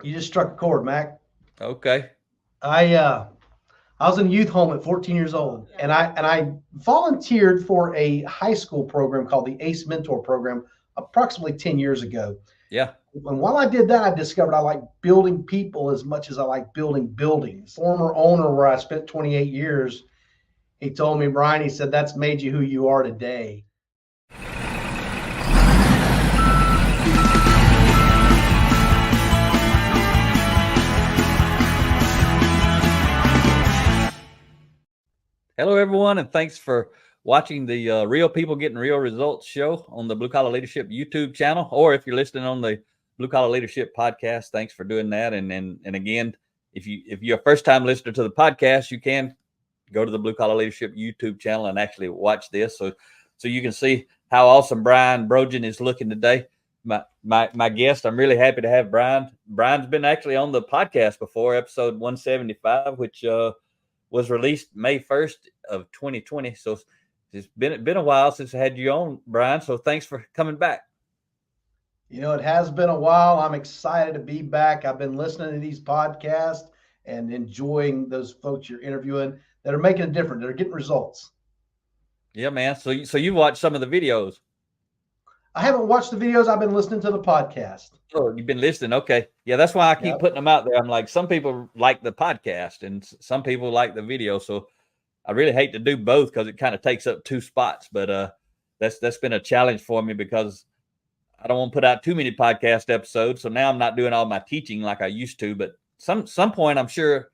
You just struck a chord, Mac. Okay. I was in a youth home at 14 years old, and I volunteered for a high school program called the ACE Mentor Program approximately 10 years ago. Yeah. And while I did that, I discovered I like building people as much as I like building buildings. Former owner where I spent 28 years, he told me, Brian, he said, that's made you who you are today. Hello, everyone, and thanks for watching the Real People Getting Real Results show on the Blue Collar Leadership YouTube channel, or if you're listening on the Blue Collar Leadership podcast, thanks for doing that. And again, if you're a first time listener to the podcast, you can go to the Blue Collar Leadership YouTube channel and actually watch this, so you can see how awesome Brian Brogen is looking today. My guest, I'm really happy to have Brian. Brian's been actually on the podcast before, episode 175, which was released May 1st of 2020. So it's been a while since I had you on, Brian. So thanks for coming back. You know, it has been a while. I'm excited to be back. I've been listening to these podcasts and enjoying those folks you're interviewing that are making a difference. That are getting results. Yeah, man. So you watched some of the videos. I haven't watched the videos. I've been listening to the podcast. Oh, you've been listening. Okay. Yeah, that's why I keep Yep. putting them out there. I'm like, some people like the podcast and some people like the video. So I really hate to do both because it kind of takes up two spots. But that's been a challenge for me because I don't want to put out too many podcast episodes. So now I'm not doing all my teaching like I used to. But some point, I'm sure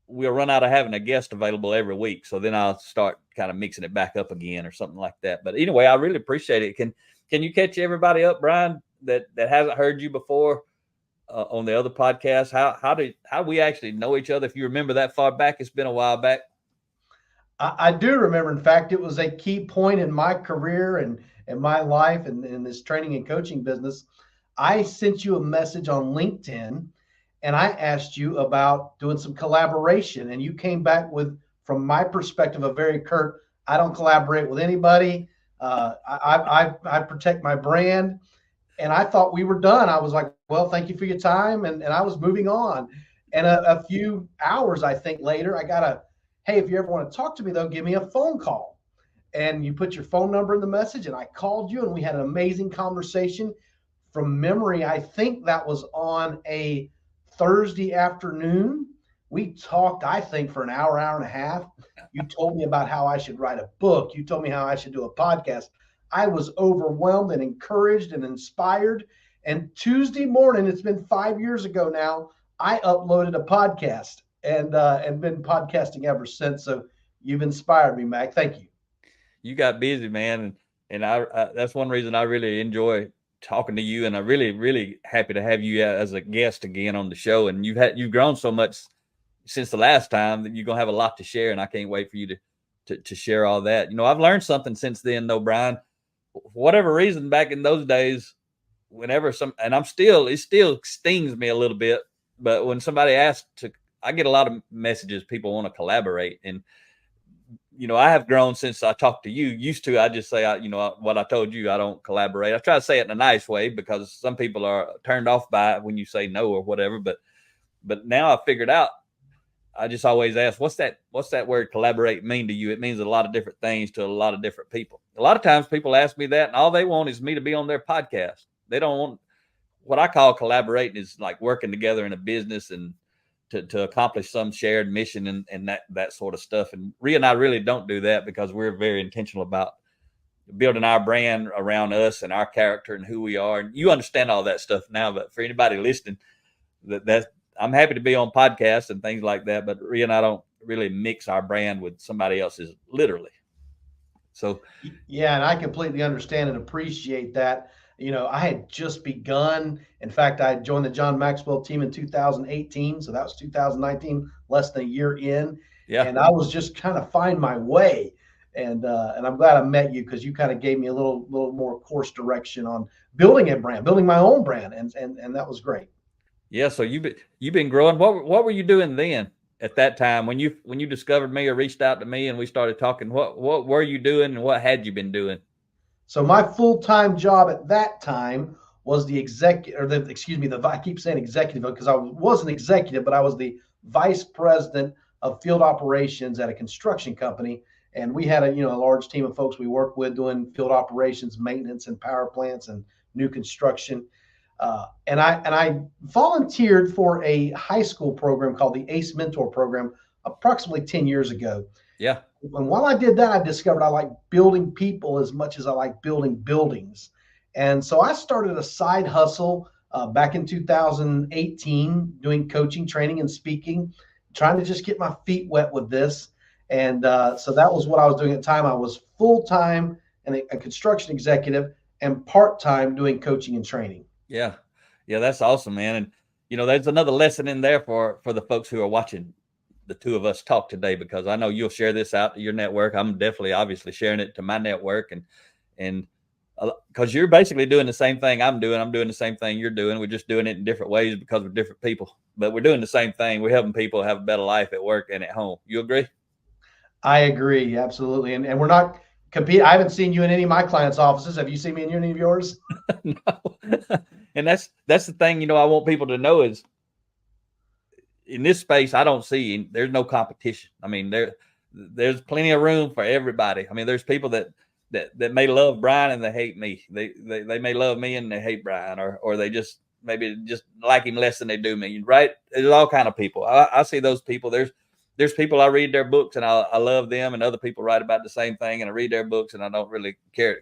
we'll run out of having a guest available every week. So then I'll start kind of mixing it back up again or something like that. But anyway, I really appreciate it. Can you catch everybody up, Brian, that hasn't heard you before on the other podcast? How we actually know each other? If you remember that far back, it's been a while back. I do remember. In fact, it was a key point in my career and in my life and in this training and coaching business. I sent you a message on LinkedIn and I asked you about doing some collaboration. And you came back with, from my perspective, a very curt, I don't collaborate with anybody. I protect my brand. And I thought we were done. I was like, well, thank you for your time. And I was moving on. And a few hours, I think, later, I got a, hey, if you ever want to talk to me, though, give me a phone call. And you put your phone number in the message, and I called you, and we had an amazing conversation. From memory, I think that was on a Thursday afternoon. We talked, I think, for an hour, hour and a half. You told me about how I should write a book. You told me how I should do a podcast. I was overwhelmed and encouraged and inspired. And Tuesday morning, it's been 5 years ago now, I uploaded a podcast and been podcasting ever since. So you've inspired me, Mac. Thank you. You got busy, man, and I that's one reason I really enjoy talking to you, and I'm really happy to have you as a guest again on the show. And you've grown so much since the last time that you're gonna have a lot to share, and I can't wait for you to share all that. You know, I've learned something since then, though, Brian. For whatever reason, back in those days, whenever and it still stings me a little bit, but when somebody asks I get a lot of messages, people want to collaborate. And you know, I have grown since I talked to you. Used to, I just say, what I told you, I don't collaborate. I try to say it in a nice way because some people are turned off by it when you say no or whatever. But now I figured out, I just always ask, what's that word collaborate mean to you? It means a lot of different things to a lot of different people. A lot of times people ask me that, and all they want is me to be on their podcast. They don't want, what I call collaborating is like working together in a business and to accomplish some shared mission and that sort of stuff. And Rhea and I really don't do that because we're very intentional about building our brand around us and our character and who we are. And you understand all that stuff now, but for anybody listening, that I'm happy to be on podcasts and things like that, but Rhea and I don't really mix our brand with somebody else's, literally. So yeah, and I completely understand and appreciate that. You know, I had just begun. In fact, I joined the John Maxwell team in 2018. So that was 2019, less than a year in. yeah. And I was just kind of find my way. And I'm glad I met you because you kind of gave me a little more course direction on building a brand, building my own brand. And that was great. Yeah. So you've been growing. What were you doing then at that time when you discovered me or reached out to me and we started talking? What were you doing and what had you been doing? So my full-time job at that time was the executive, or I keep saying executive because I was an executive, but I was the vice president of field operations at a construction company. And we had a large team of folks we worked with doing field operations, maintenance, and power plants and new construction. And I volunteered for a high school program called the ACE Mentor Program approximately 10 years ago. Yeah. And while I did that, I discovered I like building people as much as I like building buildings. And so I started a side hustle back in 2018, doing coaching, training, and speaking, trying to just get my feet wet with this. And so that was what I was doing at the time. I was full time and a construction executive and part time doing coaching and training. Yeah. Yeah. That's awesome, man. And, there's another lesson in there for the folks who are watching the two of us talk today, because I know you'll share this out to your network. I'm definitely obviously sharing it to my network, and because you're basically doing the same thing I'm doing. I'm doing the same thing you're doing. We're just doing it in different ways because we're different people, but we're doing the same thing. We're helping people have a better life at work and at home. You agree? I agree, absolutely. And we're not compete. I haven't seen you in any of my clients' offices. Have you seen me in any of yours? No. And that's the thing, I want people to know is in this space, I don't see there's no competition. I mean, there's plenty of room for everybody. I mean, there's people that may love Brian and they hate me. They may love me and they hate Brian, or they just maybe just like him less than they do me. Right? There's all kind of people. I see those people. There's people I read their books and I love them, and other people write about the same thing and I read their books and I don't really care.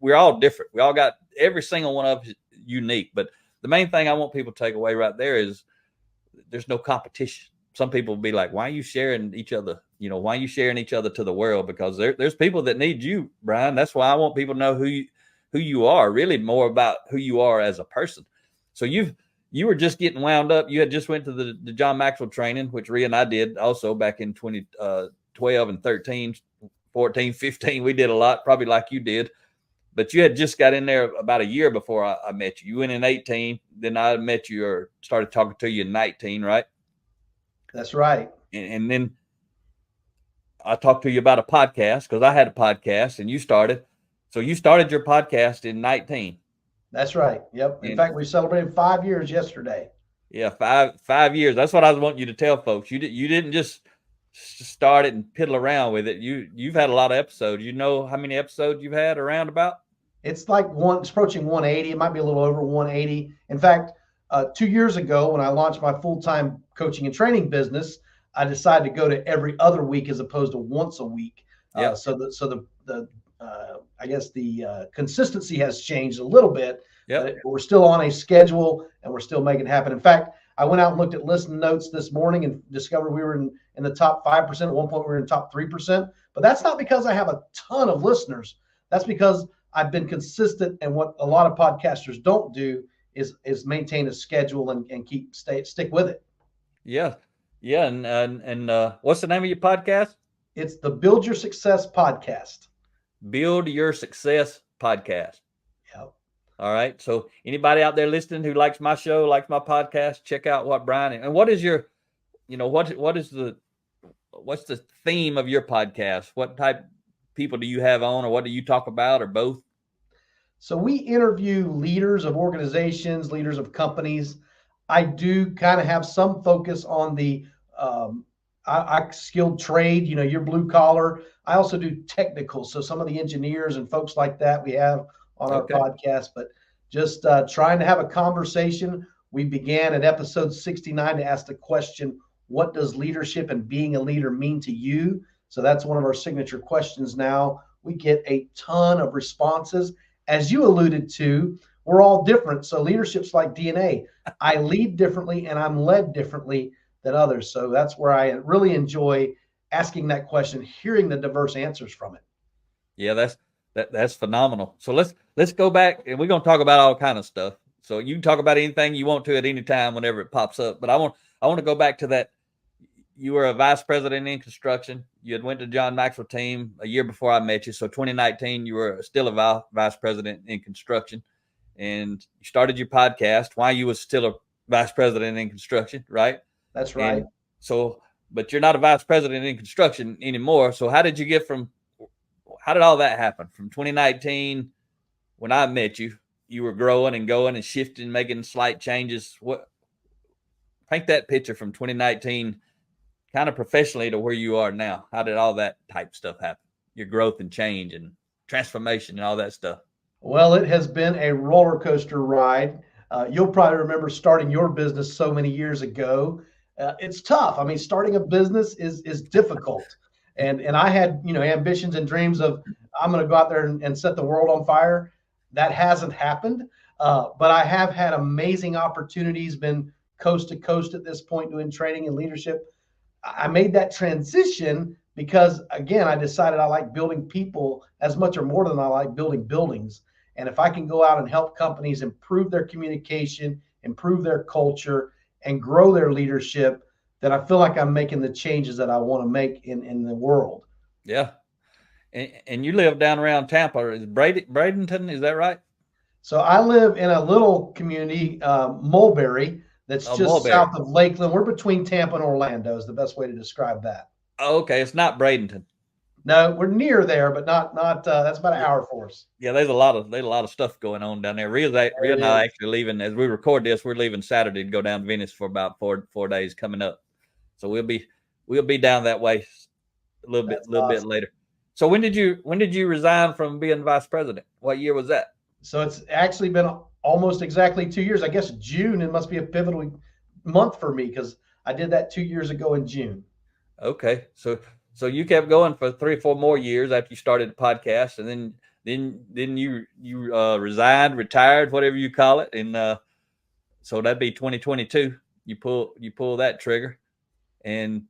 We're all different. We all got, every single one of us unique. But the main thing I want people to take away right there is there's no competition. Some people will be like, why are you sharing each other? Why are you sharing each other to the world? Because there's people that need you, Brian. That's why I want people to know who you are, really more about who you are as a person. So you were just getting wound up. You had just went to the John Maxwell training, which Rhea and I did also back in 2012 and 13, 14, 15. We did a lot, probably like you did. But you had just got in there about a year before I met you. You went in 18, then I met you or started talking to you in 19, right? That's right. And then I talked to you about a podcast because I had a podcast and you started. So you started your podcast in 19. That's right. Yep. In fact, we celebrated 5 years yesterday. Yeah, 5 years. That's what I want you to tell folks. You didn't just start it and piddle around with it. You've had a lot of episodes. You know how many episodes you've had around about? It's like it's approaching 180. It might be a little over 180. In fact, 2 years ago, when I launched my full-time coaching and training business, I decided to go to every other week as opposed to once a week. Yep. So the I guess the consistency has changed a little bit. Yep. But we're still on a schedule and we're still making it happen. In fact, I went out and looked at listen notes this morning and discovered we were in the top 5%. At one point, we were in the top 3%. But that's not because I have a ton of listeners. That's because I've been consistent. And what a lot of podcasters don't do is maintain a schedule and stick with it. Yeah. Yeah. And what's the name of your podcast? It's the Build Your Success Podcast. Build Your Success Podcast. Yep. All right. So anybody out there listening who likes my show, likes my podcast, check out what Brian, and what is your, what's the theme of your podcast? What type of people do you have on, or what do you talk about, or both? So we interview leaders of organizations, leaders of companies. I do kind of have some focus on the skilled trade, your blue collar. I also do technical. So some of the engineers and folks like that we have on our podcast, but just trying to have a conversation. We began at episode 69 to ask the question, what does leadership and being a leader mean to you? So that's one of our signature questions now. We get a ton of responses. As you alluded to, we're all different. So leadership's like DNA. I lead differently and I'm led differently than others. So that's where I really enjoy asking that question, hearing the diverse answers from it. Yeah, that's phenomenal. So let's go back, and we're going to talk about all kind of stuff. So you can talk about anything you want to at any time whenever it pops up. But I want to go back to that. You were a vice president in construction. You had went to John Maxwell team a year before I met you. So 2019, you were still a vice president in construction, and you started your podcast while you was still a vice president in construction, right? That's right. And so, but you're not a vice president in construction anymore. So how did all that happen from 2019 when I met you you were growing and going and shifting, making slight changes. What paint that picture from 2019 kind of professionally to where you are now? How did all that type stuff happen? Your growth and change and transformation and all that stuff. Well, it has been a roller coaster ride. You'll probably remember starting your business so many years ago. It's tough. I mean, starting a business is difficult, and I had ambitions and dreams of I'm going to go out there and set the world on fire. That hasn't happened, but I have had amazing opportunities. Been coast to coast at this point doing training and leadership. I made that transition because, again, I decided I like building people as much or more than I like building buildings. And if I can go out and help companies improve their communication, improve their culture, and grow their leadership, then I feel like I'm making the changes that I want to make in the world. Yeah. And you live down around Tampa. Is Bradenton? Is that right? So I live in a little community, Mulberry, that's Oh, just Mulberry. south of Lakeland. We're between Tampa and Orlando is the best way to describe that. Oh, okay. It's not Bradenton. No, we're near there, but not. That's about an Yeah. hour for us. Yeah, there's a lot of stuff going on down there. Rhea There and it I is. actually leaving as we record this. We're leaving Saturday to go down to Venice for about four days coming up. So we'll be down that way a That's little bit awesome. later. So when did you resign from being vice president? What year was that? So it's actually been almost exactly 2 years. I guess June, it must be a pivotal month for me because I did that 2 years ago in June. Okay, so you kept going for 3 or 4 more years after you started the podcast, and then you resigned, retired, whatever you call it, and so that'd be 2022. You pull that trigger and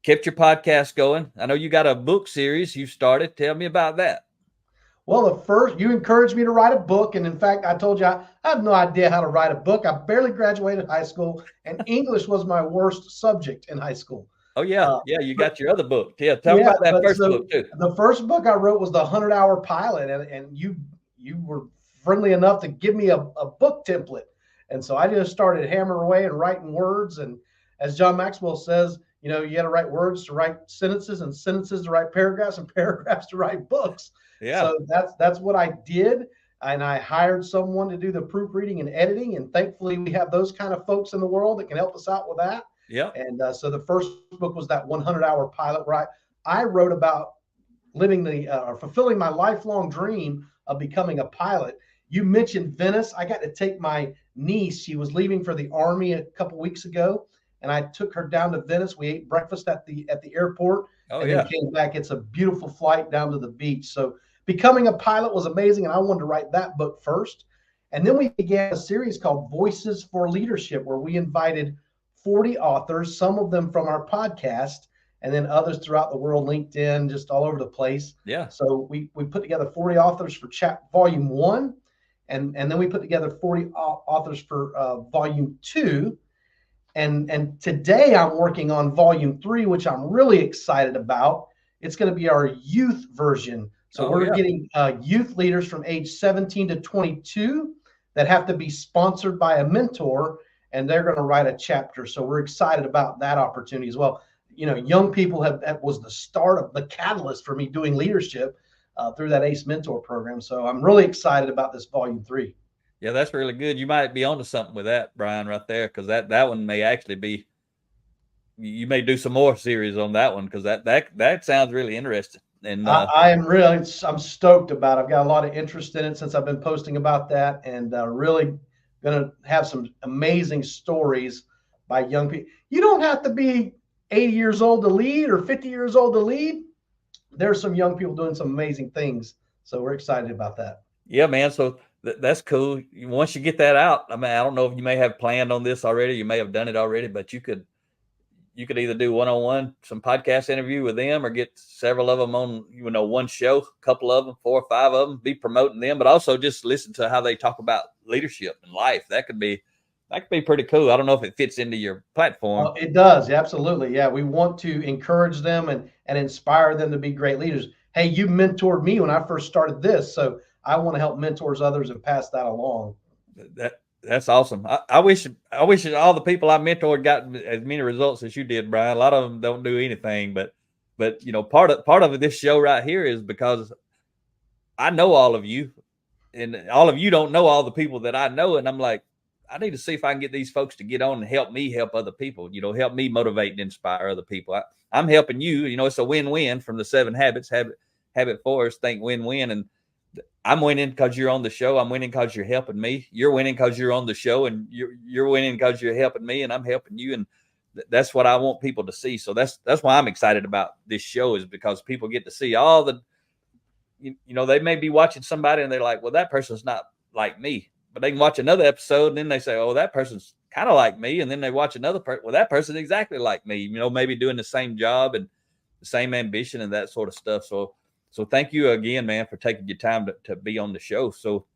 kept your podcast going. I know you got a book series you started. Tell me about that. Well, the first, you encouraged me to write a book. And in fact, I told you I have no idea how to write a book. I barely graduated high school, and English was my worst subject in high school. Oh yeah, Uh, yeah. You got your other book. Yeah, tell me Yeah, about that but first so book too. the first book I wrote was the 100-hour pilot, and you were friendly enough to give me a book template, and so I just started hammering away and writing words. And as John Maxwell says, you got to write words to write sentences, and sentences to write paragraphs, and paragraphs to write books. Yeah, So that's what I did, and I hired someone to do the proofreading and editing, and thankfully we have those kind of folks in the world that can help us out with that. yeah, And so the first book was that 100-hour pilot where I wrote about living or fulfilling my lifelong dream of becoming a pilot. You mentioned Venice. I got to take my niece. She was leaving for the Army a couple weeks ago, and I took her down to Venice. We ate breakfast at the airport, oh and then yeah, came back. It's a beautiful flight down to the beach. So becoming a pilot was amazing, and I wanted to write that book first. And then we began a series called Voices for Leadership, where we invited 40 authors, some of them from our podcast, and then others throughout the world, LinkedIn, just all over the place. yeah, So we put together 40 authors for volume one, and then we put together 40 authors for volume two. And today I'm working on volume three, which I'm really excited about. It's going to be our youth version. So oh we're yeah, getting youth leaders from age 17 to 22 that have to be sponsored by a mentor, and they're going to write a chapter. So we're excited about that opportunity as well. Young people that was the start of the catalyst for me doing leadership through that ACE mentor program. So I'm really excited about this volume three. yeah. That's really good. You might be onto something with that, Brian, right there, because that one may actually be. You may do some more series on that one because that sounds really interesting. And I'm stoked about it. I've got a lot of interest in it since I've been posting about that, and really going to have some amazing stories by young people. You don't have to be 80 years old to lead or 50 years old to lead. There's some young people doing some amazing things. So we're excited about that. yeah, man. So that's cool. Once you get that out, I mean, I don't know if you may have planned on this already. You may have done it already, but you could either do one-on-one, some podcast interview with them, or get several of them on, one show, a couple of them, 4 or 5 of them, be promoting them, but also just listen to how they talk about leadership and life. That could be pretty cool. I don't know if it fits into your platform. It does. Absolutely. Yeah. We want to encourage them and inspire them to be great leaders. Hey, you mentored me when I first started this. So I want to help mentors others and pass that along. That's awesome. I wish all the people I mentored got as many results as you did, Brian. A lot of them don't do anything, but part of this show right here is because I know all of you. and all of you don't know all the people that I know. And I'm like, I need to see if I can get these folks to get on and help me help other people, help me motivate and inspire other people. I'm helping you, it's a win-win from the 7 habits, habit 4 think win-win. And I'm winning because you're on the show. I'm winning because you're helping me. You're winning because you're on the show, and you're winning because you're helping me, and I'm helping you. And that's what I want people to see. So that's why I'm excited about this show, is because people get to see all the, they may be watching somebody and they're like, well, that person's not like me, but they can watch another episode and then they say, oh, that person's kind of like me. And then they watch another person. Well, that person's exactly like me, maybe doing the same job and the same ambition and that sort of stuff. So thank you again, man, for taking your time to be on the show. So,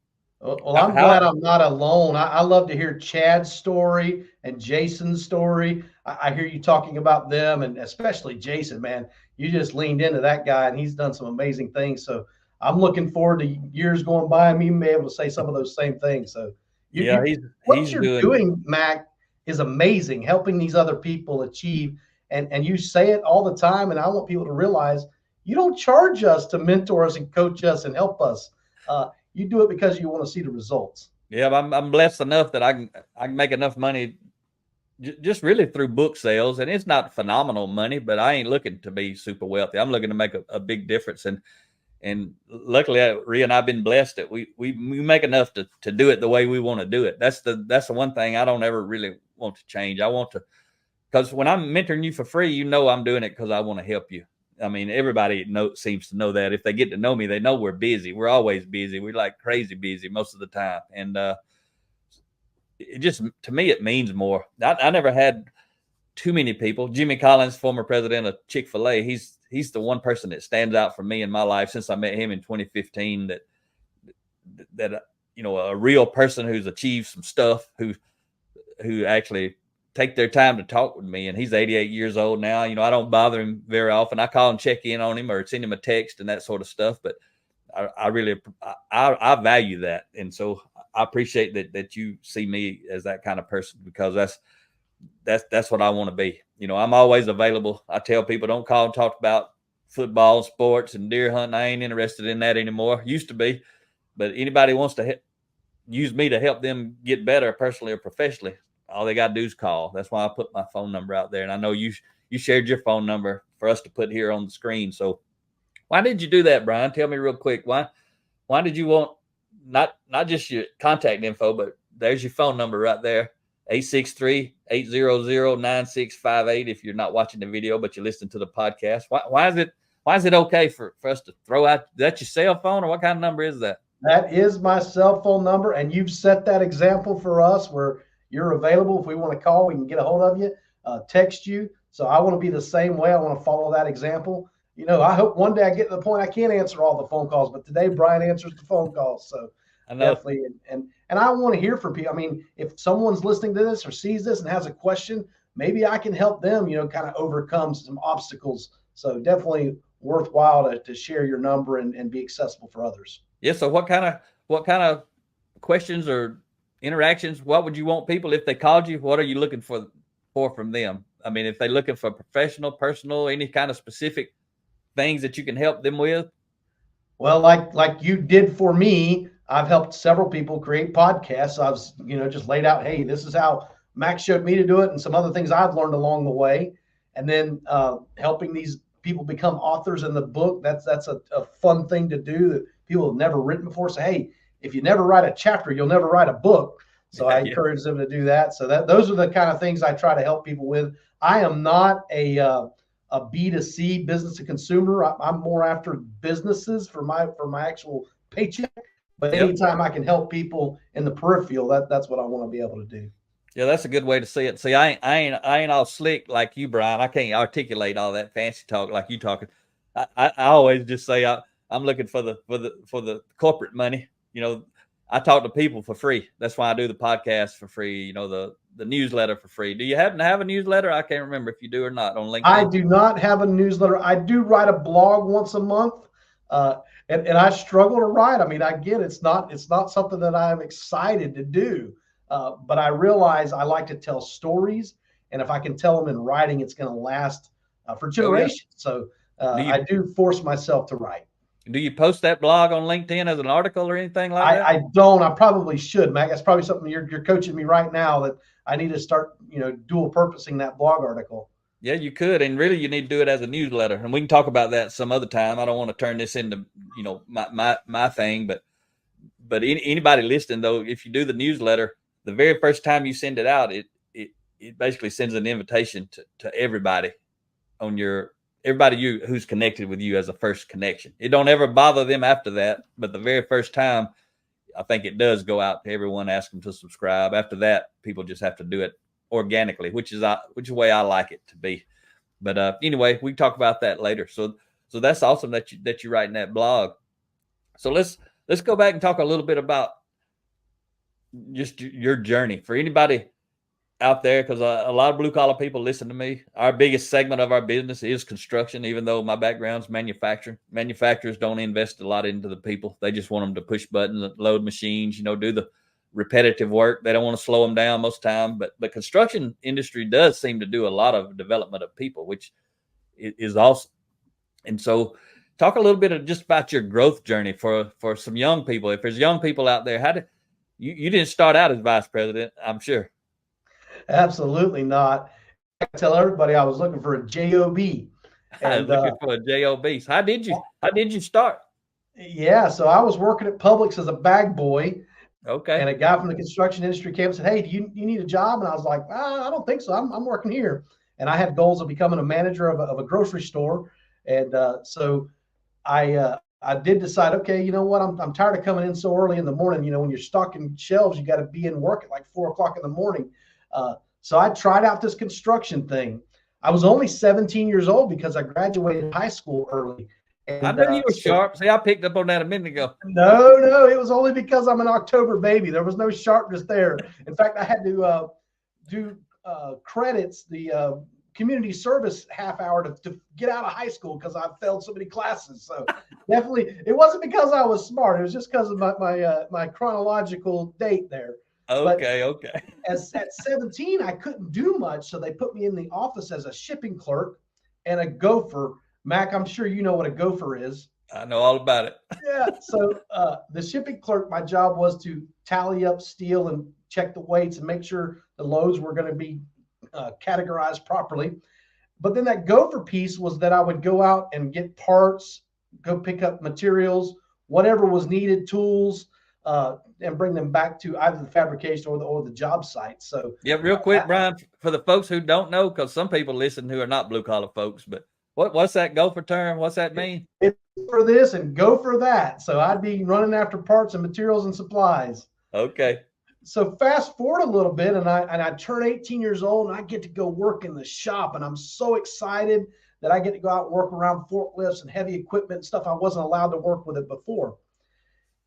well, I'm glad I'm not alone. I love to hear Chad's story and Jason's story. I hear you talking about them, and especially Jason, man. You just leaned into that guy, and he's done some amazing things. So I'm looking forward to years going by and me being able to say some of those same things. So what you're doing, Mac, is amazing, helping these other people achieve. And you say it all the time, and I want people to realize you don't charge us to mentor us and coach us and help us. You do it because you want to see the results. Yeah, I'm blessed enough that I can make enough money just really through book sales, and it's not phenomenal money, but I ain't looking to be super wealthy. I'm looking to make a big difference, and luckily, Rhea and I've been blessed that we make enough to do it the way we want to do it. That's the one thing I don't ever really want to change. I want to, because when I'm mentoring you for free, I'm doing it because I want to help you. I mean, everybody seems to know that. If they get to know me, they know we're busy. We're always busy. We're like crazy busy most of the time. And it just, to me, it means more. I never had too many people. Jimmy Collins, former president of Chick-fil-A, he's the one person that stands out for me in my life since I met him in 2015, that a real person who's achieved some stuff, who actually take their time to talk with me. And he's 88 years old now. I don't bother him very often. I call and check in on him or send him a text and that sort of stuff. But I really value that. And so I appreciate that you see me as that kind of person, because that's what I want to be. I'm always available. I tell people, don't call and talk about football, sports, and deer hunting. I ain't interested in that anymore. Used to be. But anybody wants to use me to help them get better personally or professionally, all they got to do is call. That's why I put my phone number out there. And I know you shared your phone number for us to put here on the screen. So why did you do that, Brian? Tell me real quick. Why did you want not just your contact info, but there's your phone number right there, 863-800-9658 if you're not watching the video, but you listen to the podcast. Why is it okay for us to throw out? Is that your cell phone, or what kind of number is that? That is my cell phone number, and you've set that example for us where you're available. If we want to call, we can get a hold of you, text you. So I want to be the same way. I want to follow that example. I hope one day I get to the point I can't answer all the phone calls, but today Brian answers the phone calls. So definitely. And I want to hear from people. I mean, if someone's listening to this or sees this and has a question, maybe I can help them, kind of overcome some obstacles. So definitely worthwhile to share your number and be accessible for others. Yeah. So what kind of questions or interactions, what would you want people, if they called you, what are you looking for from them? I mean, if they're looking for professional, personal, any kind of specific things that you can help them with? Well, like you did for me, I've helped several people create podcasts. I was, just laid out, hey, this is how Max showed me to do it, and some other things I've learned along the way. And then helping these people become authors in the book, that's a fun thing to do that people have never written before. So, hey, if you never write a chapter, you'll never write a book. So I encourage them to do that. So those are the kind of things I try to help people with. I am not a B2C, business to consumer. I'm more after businesses for my actual paycheck. But anytime I can help people in the peripheral, that's what I want to be able to do. Yeah, that's a good way to see it. See, I ain't all slick like you, Brian. I can't articulate all that fancy talk like you talking. I always just say I'm looking for the corporate money. I talk to people for free. That's why I do the podcast for free. The newsletter for free. Do you happen to have a newsletter? I can't remember if you do or not on LinkedIn. I do not have a newsletter. I do write a blog once a month, and I struggle to write. I mean, I get it's not something that I'm excited to do, but I realize I like to tell stories, and if I can tell them in writing, it's going to last for generations. So I do force myself to write. Do you post that blog on LinkedIn as an article or anything like that? I don't. I probably should, Mac. That's probably something you're coaching me right now that I need to start, dual purposing that blog article. Yeah, you could, and really, you need to do it as a newsletter, and we can talk about that some other time. I don't want to turn this into, my thing, but anybody listening though, if you do the newsletter, the very first time you send it out, it basically sends an invitation to everybody on your everybody who's connected with you as a first connection. It don't ever bother them after that, but the very first time, I think it does go out to everyone, ask them to subscribe. After that, people just have to do it organically, which is the way I like it to be. But anyway, we can talk about that later. So that's awesome that you write in that blog. So let's go back and talk a little bit about just your journey for anybody out there, because a lot of blue collar people listen to me. Our biggest segment of our business is construction, even though my background's manufacturing. Manufacturers don't invest a lot into the people. They just want them to push buttons, load machines, do the repetitive work. They don't want to slow them down most of the time. But the construction industry does seem to do a lot of development of people, which is awesome. And so talk a little bit of just about your growth journey for some young people. If there's young people out there, how did you didn't start out as vice president, I'm sure. Absolutely not. I tell everybody I was looking for a job. I was looking for a job. So how did you start? Yeah, so I was working at Publix as a bag boy, Okay. and a guy from the construction industry came and said, "Hey, do you need a job?" And I was like, "I don't think so. I'm working here." And I had goals of becoming a manager of a grocery store, and so I did decide, okay, you know what? I'm tired of coming in so early in the morning. When you're stocking shelves, you got to be in work at like 4 o'clock in the morning. So I tried out this construction thing. I was only 17 years old because I graduated high school early. I And knew you were sharp. See, I picked up on that a minute ago. no, it was only because I'm an October baby. There was no sharpness there. In fact, I had to do credits, the community service half hour to get out of high school because I failed so many classes. So definitely, it wasn't because I was smart. It was just because of my chronological date there. But Okay. at 17, I couldn't do much, so they put me in the office as a shipping clerk and a gopher. Mac, I'm sure you know what a gopher is. I know all about it. Yeah. So the shipping clerk, my job was to tally up steel and check the weights and make sure the loads were going to be categorized properly. But then that gopher piece was that I would go out and get parts, go pick up materials, whatever was needed, tools, and bring them back to either the fabrication or the job site. So yeah, real quick, Brian, for the folks who don't know, because some people listen who are not blue collar folks, but what's that gopher term? What's that mean? It's for this and go for that. So I'd be running after parts and materials and supplies. Okay. So fast forward a little bit, and I turn 18 years old, and I get to go work in the shop, and I'm so excited that I get to go out and work around forklifts and heavy equipment and stuff I wasn't allowed to work with it before.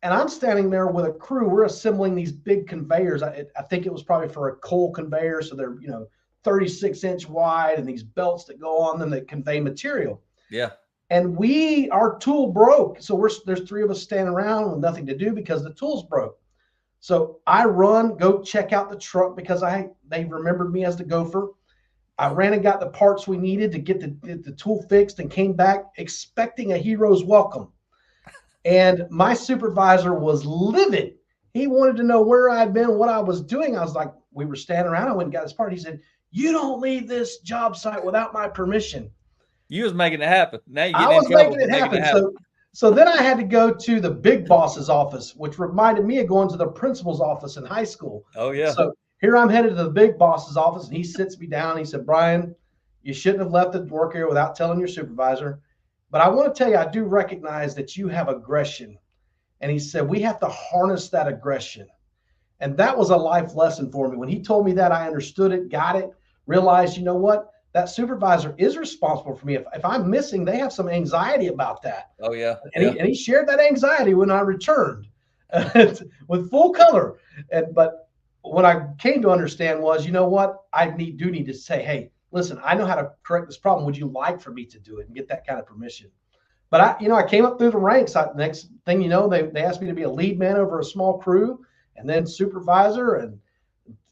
And I'm standing there with a crew. We're assembling these big conveyors. I think it was probably for a coal conveyor, so they're 36-inch wide, and these belts that go on them that convey material. Yeah. And our tool broke, so there's three of us standing around with nothing to do because the tool's broke. So I go check out the truck because they remembered me as the gopher. I ran and got the parts we needed to get the tool fixed and came back expecting a hero's welcome. And my supervisor was livid. He wanted to know where I'd been, what I was doing. I was like, we were standing around. I went and got his part. He said, "You don't leave this job site without my permission." You was making it happen. Now you I was making it happen. So then I had to go to the big boss's office, which reminded me of going to the principal's office in high school. Oh, yeah. So here I'm headed to the big boss's office, and he sits me down. And he said, "Brian, you shouldn't have left the work area without telling your supervisor. But I want to tell you, I do recognize that you have aggression." And he said, "We have to harness that aggression." And that was a life lesson for me. When he told me that, I understood it, got it, realized, you know what? That supervisor is responsible for me. If I'm missing, they have some anxiety about that. Oh, yeah. And he shared that anxiety when I returned with full color. But what I came to understand was, you know what? I do need to say, "Hey, listen, I know how to correct this problem. Would you like for me to do it?" And get that kind of permission. But I came up through the ranks. Next thing you know, they asked me to be a lead man over a small crew, and then supervisor and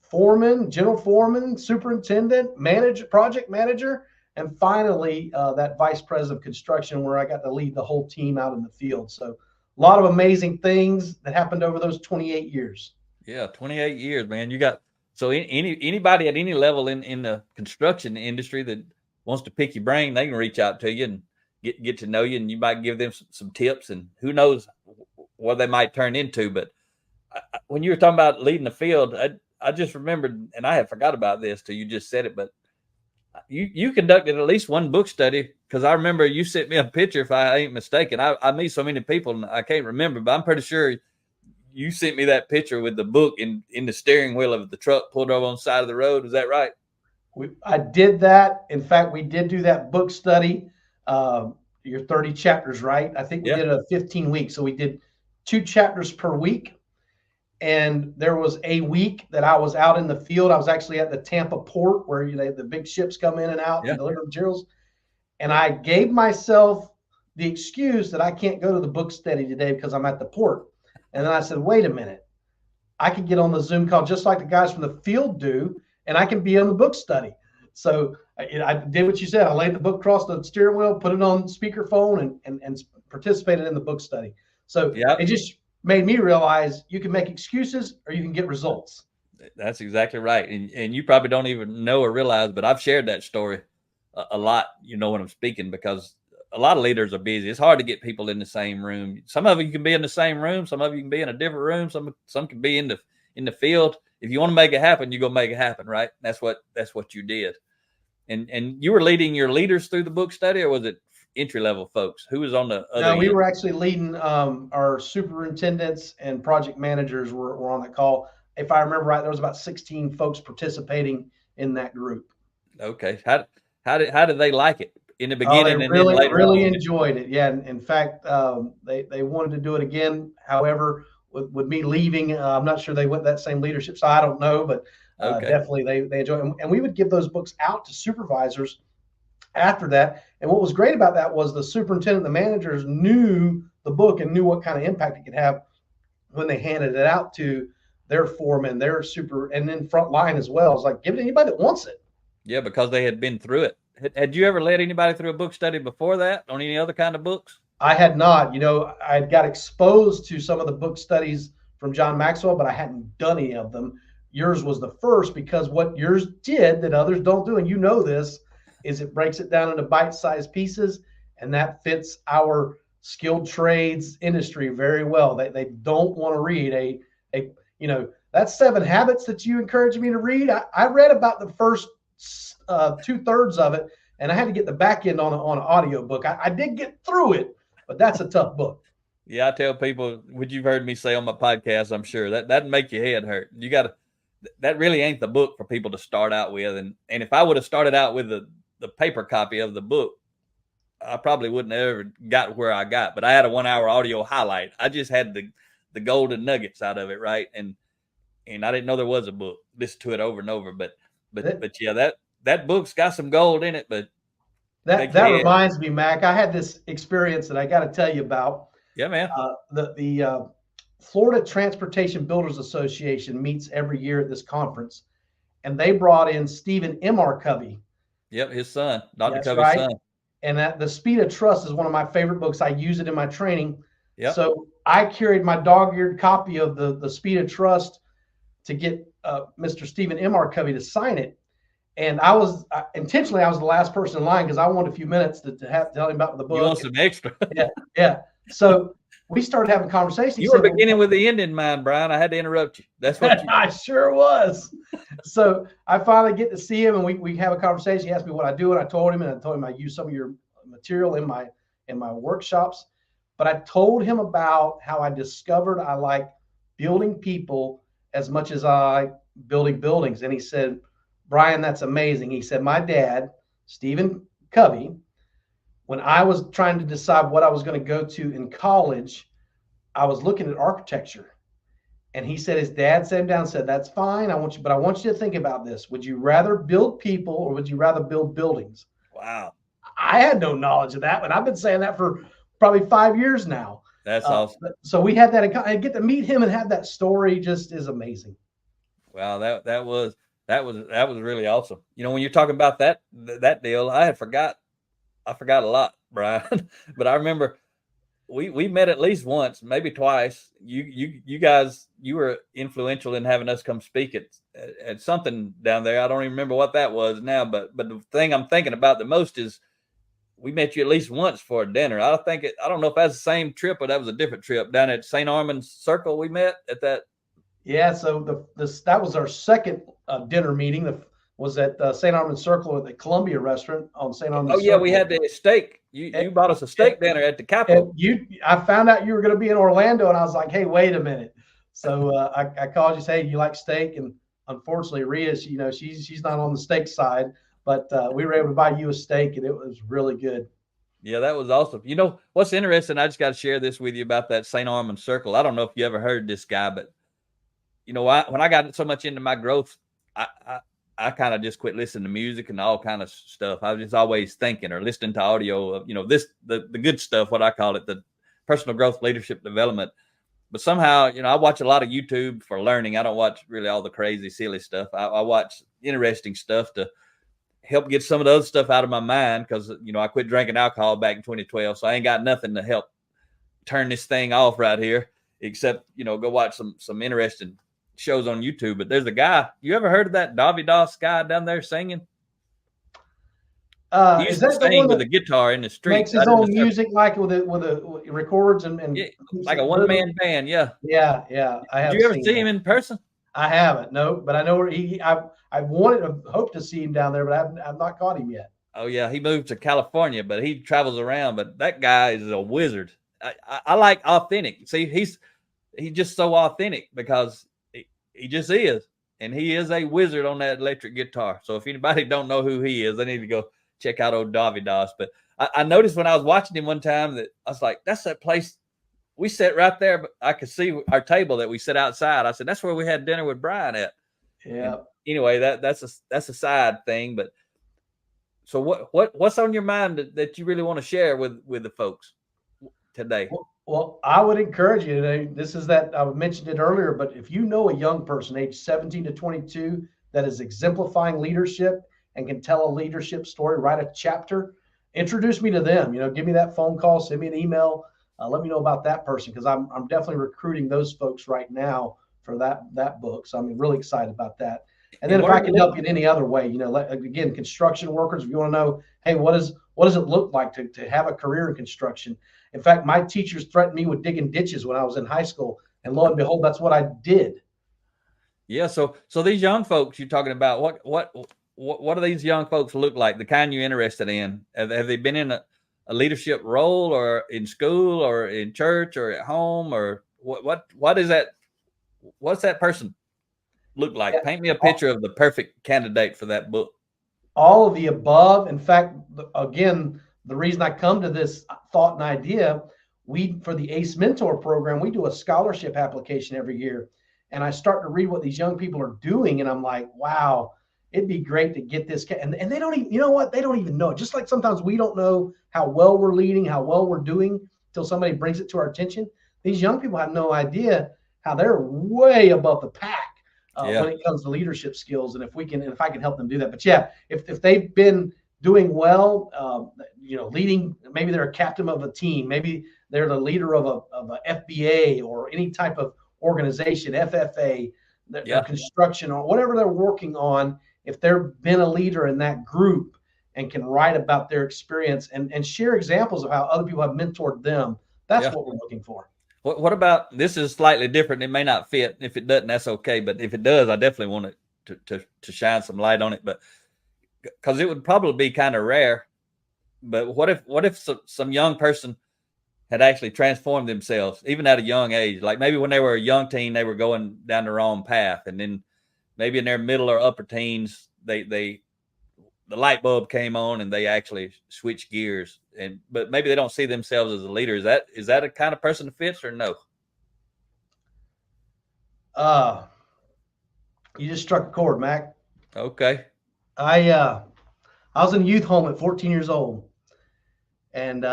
foreman, general foreman, superintendent, manager, project manager. and finally that vice president of construction, where I got to lead the whole team out in the field. So a lot of amazing things that happened over those 28 years. Yeah, 28 years, man. You got so anybody at any level in the construction industry that wants to pick your brain, they can reach out to you and get to know you, and you might give them some tips, and who knows what they might turn into. But when you were talking about leading the field, I just remembered, and I had forgot about this till you just said it, but you conducted at least one book study, because I remember you sent me a picture, if I ain't mistaken. I meet so many people and I can't remember, but I'm pretty sure you sent me that picture with the book in the steering wheel of the truck pulled over on the side of the road. Is that right? I did that. In fact, we did do that book study. Your 30 chapters, right? I think we did a 15 weeks. So we did 2 chapters per week. And there was a week that I was out in the field. I was actually at the Tampa port where the big ships come in and out and deliver materials. And I gave myself the excuse that I can't go to the book study today because I'm at the port. And then I said, wait a minute, I can get on the Zoom call just like the guys from the field do, and I can be on the book study. So I did what you said. I laid the book across the steering wheel, put it on speakerphone, and participated in the book study. So it just made me realize you can make excuses or you can get results. That's exactly right. And you probably don't even know or realize, but I've shared that story a lot, when I'm speaking, because a lot of leaders are busy. It's hard to get people in the same room. Some of you can be in the same room. Some of you can be in a different room. Some can be in the field. If you want to make it happen, you go make it happen, right? That's what you did. And you were leading your leaders through the book study, or was it entry level folks? Who was on the other end? We were actually leading our superintendents and project managers were on that call. If I remember right, there was about 16 folks participating in that group. Okay. How did they like it in the beginning? They really enjoyed it. Yeah. In fact, they wanted to do it again. However, with me leaving, I'm not sure they went that same leadership. So I don't know, but definitely they enjoyed it. And we would give those books out to supervisors after that. And what was great about that was the superintendent, the managers knew the book and knew what kind of impact it could have when they handed it out to their foreman, their super, and then front line as well. It's like, give it to anybody that wants it. Yeah, because they had been through it. Had you ever led anybody through a book study before that on any other kind of books? I had not. I got exposed to some of the book studies from John Maxwell, but I hadn't done any of them. Yours was the first, because what yours did that others don't do, and this, is it breaks it down into bite-sized pieces, and that fits our skilled trades industry very well. They don't want to read that's 7 Habits that you encouraged me to read. I read about the first 2/3 of it, and I had to get the back end on an audio book. I did get through it, but that's a tough book. Yeah, I tell people, what you've heard me say on my podcast, I'm sure that'd make your head hurt. That really ain't the book for people to start out with. And if I would have started out with the paper copy of the book, I probably wouldn't have ever got where I got. But I had a 1-hour audio highlight. I just had the golden nuggets out of it, right? And I didn't know there was a book. Listen to it over and over. But yeah, that book's got some gold in it. But that reminds me, Mac, I had this experience that I got to tell you about. Yeah, man. The Florida Transportation Builders Association meets every year at this conference, and they brought in Stephen M.R. Covey. Yep, his son, Dr. Covey's son. And The Speed of Trust is one of my favorite books. I use it in my training. Yep. So I carried my dog-eared copy of the Speed of Trust to get Mr. Stephen M.R. Covey to sign it. And I was intentionally, I was the last person in line because I wanted a few minutes to tell him about the book. You want some extra? Yeah. So we started having conversations. You were beginning with the end in mind, Brian. I had to interrupt you. That's what I sure was. So I finally get to see him, and we have a conversation. He asked me what I do, and I told him I use some of your material in my workshops. But I told him about how I discovered I like building people as much as I like building buildings. And he said, Brian, that's amazing. He said, my dad, Stephen Covey, when I was trying to decide what I was going to go to in college, I was looking at architecture. And he said his dad sat him down and said, that's fine. I want you to think about this. Would you rather build people or would you rather build buildings? Wow. I had no knowledge of that, but I've been saying that for probably 5 years now. That's awesome. So we had that. I get to meet him and have that story just is amazing. Wow, that was That was really awesome. You know, when you're talking about that deal, I forgot a lot, Brian. But I remember we met at least once, maybe twice. You guys, you were influential in having us come speak at something down there. I don't even remember what that was now, but the thing I'm thinking about the most is we met you at least once for a dinner. I don't know if that's the same trip or that was a different trip down at St. Armand's Circle. We met at that. Yeah, so that was our second dinner meeting. Was at St. Armand Circle at the Columbia Restaurant on St. Armand Oh yeah, we Circle. had the steak. You bought us a steak dinner at the Capitol. I found out you were going to be in Orlando, and I was like, hey, wait a minute. So I called you, say, hey, you like steak? And unfortunately, Rhea, she's not on the steak side, but we were able to buy you a steak, and it was really good. Yeah, that was awesome. You know what's interesting? I just got to share this with you about that St. Armand Circle. I don't know if you ever heard this guy, but you know, when I got so much into my growth, I I, I kind of just quit listening to music and all kind of stuff. I was just always thinking or listening to audio of, you know, the good stuff, what I call it, the personal growth, leadership development. But somehow, you know, I watch a lot of YouTube for learning. I don't watch really all the crazy, silly stuff. I watch interesting stuff to help get some of the other stuff out of my mind because, you know, I quit drinking alcohol back in 2012. So I ain't got nothing to help turn this thing off right here except, you know, go watch some interesting shows on YouTube. But there's a guy, you ever heard of that Davidas guy down there singing? He Is used to that the sing one with that a guitar in the street. makes his own music, like with records and Yeah, like a one-man band, yeah. Yeah, I Did have you ever seen see that. him in person? I haven't, no, but I know where I've wanted to hope to see him down there, but I've not caught him yet. Oh yeah, he moved to California, but he travels around. But that guy is a wizard. I like authentic. See, he's just so authentic because he just is, and he is a wizard on that electric guitar. So if anybody don't know who he is, they need to go check out old Davidas. But I noticed when I was watching him one time that I was like, that's that place we sat right there, but I could see our table that we sit outside. I said, that's where we had dinner with Brian at. Yeah. And anyway, that's a side thing. But so what's on your mind that you really want to share with the folks today? Well, I would encourage you. This is that I mentioned it earlier, but if you know a young person, age 17 to 22, that is exemplifying leadership and can tell a leadership story, write a chapter, introduce me to them. You know, give me that phone call, send me an email, let me know about that person because I'm definitely recruiting those folks right now for that book. So I'm really excited about that. And then And if what are I you can help you in any other way, you know, again, construction workers, if you want to know, hey, what does it look like to have a career in construction? In fact, my teachers threatened me with digging ditches when I was in high school, and lo and behold, that's what I did. Yeah, so these young folks you're talking about, what do these young folks look like? The kind you're interested in? Have they been in a leadership role, or in school, or in church, or at home, or what is that? What's that person look like? Yeah, Paint me a picture of the perfect candidate for that book. all of the above. In fact, again, the reason I come to this thought and idea, we for the ACE Mentor program, we do a scholarship application every year, and I start to read what these young people are doing, and I'm like, wow, it'd be great to get this. And they don't even, you know what? They don't even know. Just like sometimes we don't know how well we're leading, how well we're doing, until somebody brings it to our attention. These young people have no idea how they're way above the pack when it comes to leadership skills, and if I can help them do that. But yeah, if they've been doing well, you know, leading, maybe they're a captain of a team, maybe they're the leader of a FBA or any type of organization, FFA, their construction or whatever they're working on. If they've been a leader in that group and can write about their experience and share examples of how other people have mentored them, that's what we're looking for. What about, this is slightly different. It may not fit. If it doesn't, that's okay. But if it does, I definitely want it to shine some light on it. But because it would probably be kind of rare. But what if some young person had actually transformed themselves, even at a young age? Like maybe when they were a young teen, they were going down the wrong path, and then maybe in their middle or upper teens, the light bulb came on and they actually switched gears. But maybe they don't see themselves as a leader. Is that a kind of person that fits, or no? You just struck a chord, Mac. Okay. I was in a youth home at 14 years old, and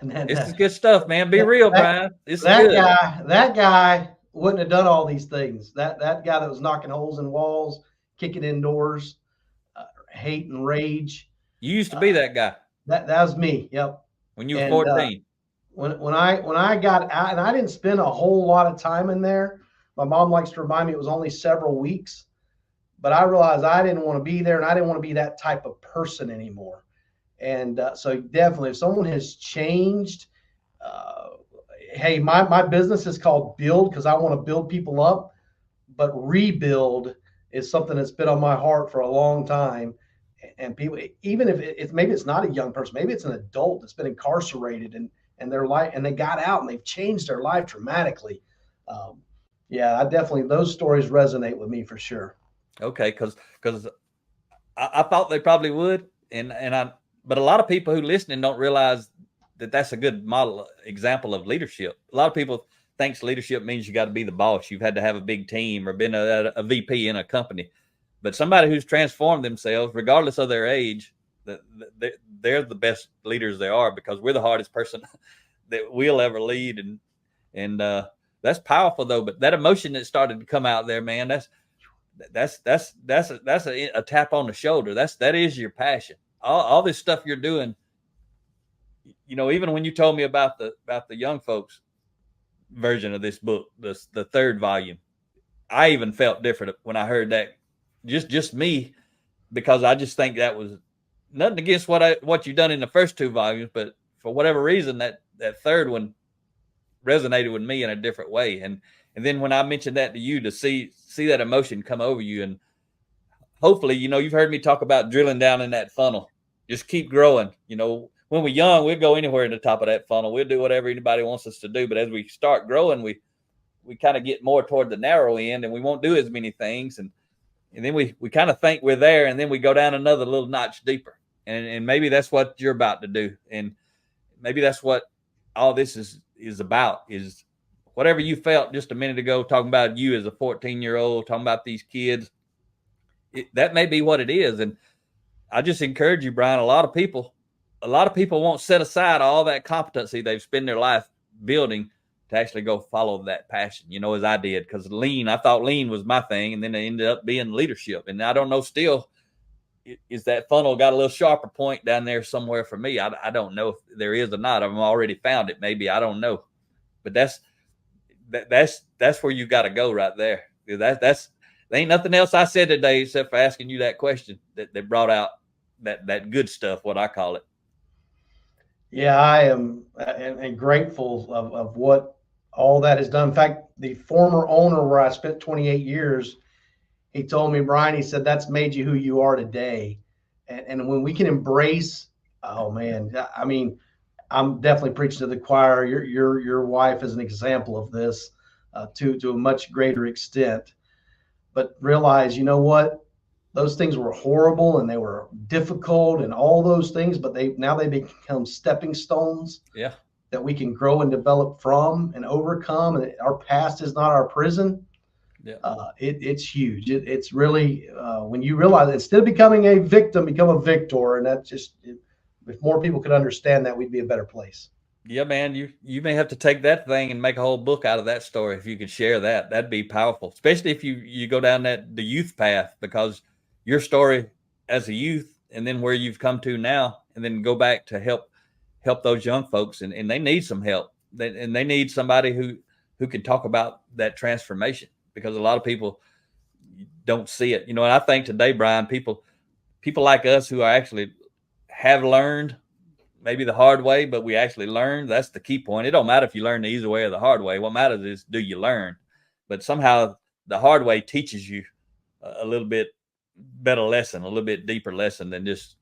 this is good stuff, man. Be real, Brian. This is good. That guy wouldn't have done all these things. That guy that was knocking holes in walls, kicking in doors, hate and rage. You used to be that guy That was me. Yep. when you were And 14. when I got out, and I didn't spend a whole lot of time in there. My mom likes to remind me it was only several weeks, but I realized I didn't want to be there, and I didn't want to be that type of person anymore. And so definitely, if someone has changed, uh, hey, my business is called Build because I want to build people up, but rebuild is something that's been on my heart for a long time. And people, even if it's maybe it's not a young person, maybe it's an adult that's been incarcerated and their life and they got out and they've changed their life dramatically. Um, yeah, I definitely those stories resonate with me for sure. Okay, because I thought they probably would, but a lot of people who listening don't realize that that's a good model example of leadership. A lot of people thinks leadership means you got to be the boss. You've had to have a big team or been a VP in a company. But somebody who's transformed themselves, regardless of their age, they're the best leaders they are because we're the hardest person that we'll ever lead, and that's powerful though. But that emotion that started to come out there, man, that's a tap on the shoulder. That is your passion. All this stuff you're doing, even when you told me about the young folks version of this book, the third volume, I even felt different when I heard that. Just me, because I just think that was nothing against what you've done in the first two volumes, but for whatever reason, that third one resonated with me in a different way. And then when I mentioned that to you, to see that emotion come over you, and hopefully, you've heard me talk about drilling down in that funnel. Just keep growing. When we're young, we'll go anywhere in the top of that funnel. We'll do whatever anybody wants us to do. But as we start growing, we kind of get more toward the narrow end, and we won't do as many things. And then we kind of think we're there, and then we go down another little notch deeper. And maybe that's what you're about to do. And maybe that's what all this is about, is whatever you felt just a minute ago, talking about you as a 14-year-old, talking about these kids. That may be what it is. And I just encourage you, Brian, a lot of people won't set aside all that competency they've spent their life building to actually go follow that passion, as I did. Because I thought lean was my thing, and then it ended up being leadership. And I don't know still, is that funnel got a little sharper point down there somewhere for me? I don't know if there is or not. I've already found it, maybe. I don't know. But that's where you got to go right there. There ain't nothing else I said today except for asking you that question that brought out that good stuff, what I call it. Yeah, I am and grateful of what all that has done. In fact, the former owner where I spent 28 years, he told me, Brian, he said, that's made you who you are today. And when we can embrace, oh man, I mean, I'm definitely preaching to the choir. Your wife is an example of this to a much greater extent. But realize, you know what? Those things were horrible and they were difficult and all those things, but they become stepping stones. Yeah. That we can grow and develop from and overcome. And our past is not our prison. Yeah. It's huge. It's really when you realize instead of becoming a victim, become a victor, and that's just if more people could understand that, we'd be a better place. Yeah, man, you may have to take that thing and make a whole book out of that story. If you could share that, that'd be powerful, especially if you go down the youth path, because your story as a youth and then where you've come to now, and then go back to help those young folks, and they need some help, and they need somebody who can talk about that transformation, because a lot of people don't see it. And I think today, Brian, people like us who are actually have learned maybe the hard way, but we actually learned. That's the key point. It don't matter if you learn the easy way or the hard way. What matters is, do you learn? But somehow the hard way teaches you a little bit better lesson, a little bit deeper lesson than just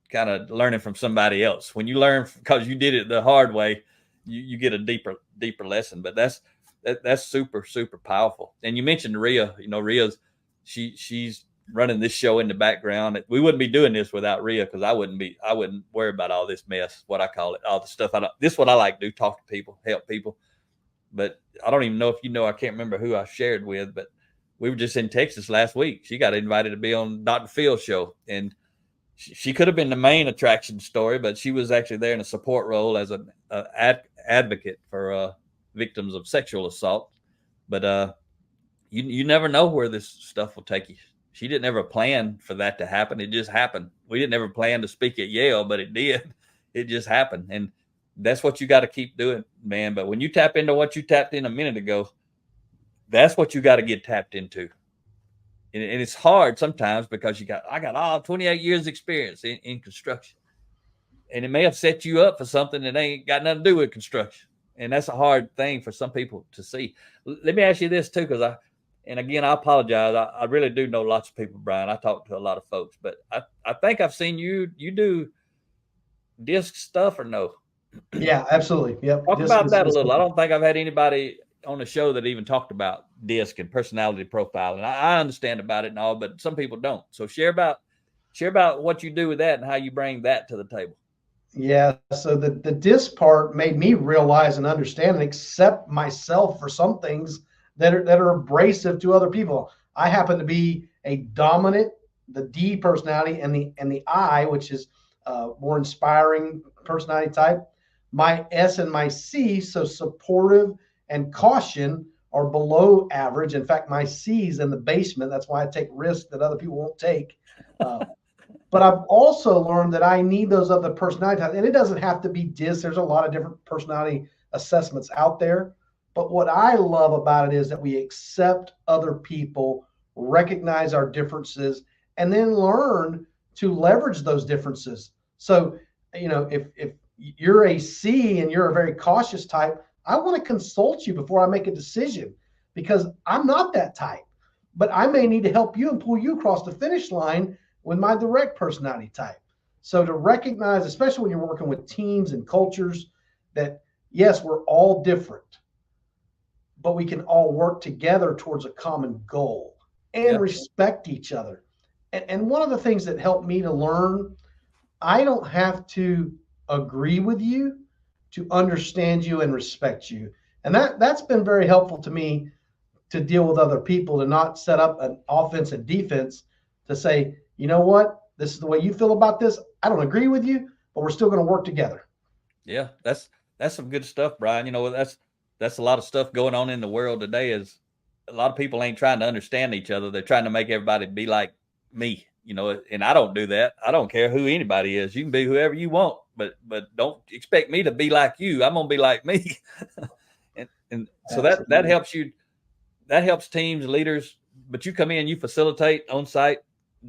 kind of learning from somebody else. When you learn because you did it the hard way, you get a deeper lesson. But that's super, super powerful. And you mentioned Rhea. Rhea's she's running this show in the background. We wouldn't be doing this without Rhea, because I wouldn't worry about all this mess, what I call it, all the stuff. This is what I like to do: talk to people, help people. But I don't even know if I can't remember who I shared with, but we were just in Texas last week. She got invited to be on Dr. Phil's show, and she could have been the main attraction story, but she was actually there in a support role as an advocate for victims of sexual assault. But you never know where this stuff will take you. She didn't ever plan for that to happen. It just happened. We didn't ever plan to speak at Yale, but it did. It just happened. And that's what you got to keep doing, man. But when you tap into what you tapped in a minute ago, that's what you got to get tapped into. And it's hard sometimes because I got all 28 years experience in construction. And it may have set you up for something that ain't got nothing to do with construction. And that's a hard thing for some people to see. Let me ask you this too, because and again, I apologize. I really do know lots of people, Brian. I talk to a lot of folks, but I think I've seen you do disc stuff or no? Yeah, absolutely. Yep. Talk Disc about that a is little. I don't think I've had anybody on the show that even talked about disc and personality profiling. I understand about it and all, but some people don't. So share about what you do with that and how you bring that to the table. Yeah, so the disc part made me realize and understand and accept myself for some things that are abrasive to other people. I happen to be a dominant, the D personality, and the I, which is more inspiring personality type. My S and my C, so supportive and caution, are below average. In fact, my C is in the basement. That's why I take risks that other people won't take. Uh, but I've also learned that I need those other personality types. And it doesn't have to be DIS. There's a lot of different personality assessments out there. But what I love about it is that we accept other people, recognize our differences, and then learn to leverage those differences. So, if you're a C and you're a very cautious type, I want to consult you before I make a decision because I'm not that type. But I may need to help you and pull you across the finish line with my direct personality type. So to recognize, especially when you're working with teams and cultures, that yes, we're all different, but we can all work together towards a common goal and Yeah. respect each other. And one of the things that helped me to learn, I don't have to agree with you to understand you and respect you. And that's been very helpful to me to deal with other people, to not set up an offense and defense, to say, you know what, this is the way you feel about this. I don't agree with you, but we're still going to work together. Yeah, that's some good stuff, Brian. That's a lot of stuff going on in the world today. Is a lot of people ain't trying to understand each other. They're trying to make everybody be like me. And I don't do that. I don't care who anybody is. You can be whoever you want, but don't expect me to be like you. I'm gonna be like me. and so that helps you. That helps teams, leaders. But you come in, you facilitate on-site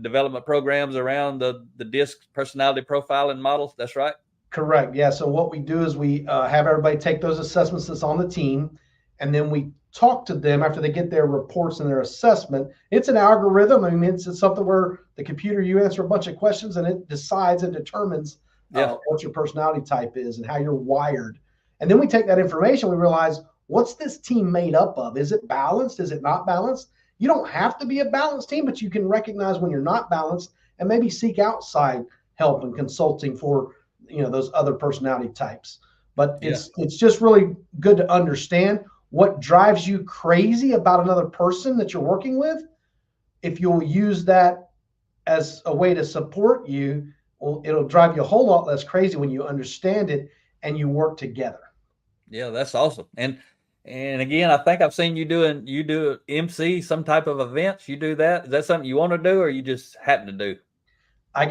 development programs around the DISC personality profiling models. That's right. Correct. Yeah. So what we do is we have everybody take those assessments that's on the team, and then we talk to them after they get their reports and their assessment. It's an algorithm. I mean, it's something where the computer, you answer a bunch of questions and it decides and determines what your personality type is and how you're wired. And then we take that information. We realize, what's this team made up of? Is it balanced? Is it not balanced? You don't have to be a balanced team, but you can recognize when you're not balanced and maybe seek outside help and consulting for those other personality types. But it's just really good to understand what drives you crazy about another person that you're working with. If you'll use that as a way to support you, well, it'll drive you a whole lot less crazy when you understand it and you work together. Yeah, that's awesome. And again, I think I've seen you do MC some type of events. You do that. Is that something you want to do or you just happen to do? I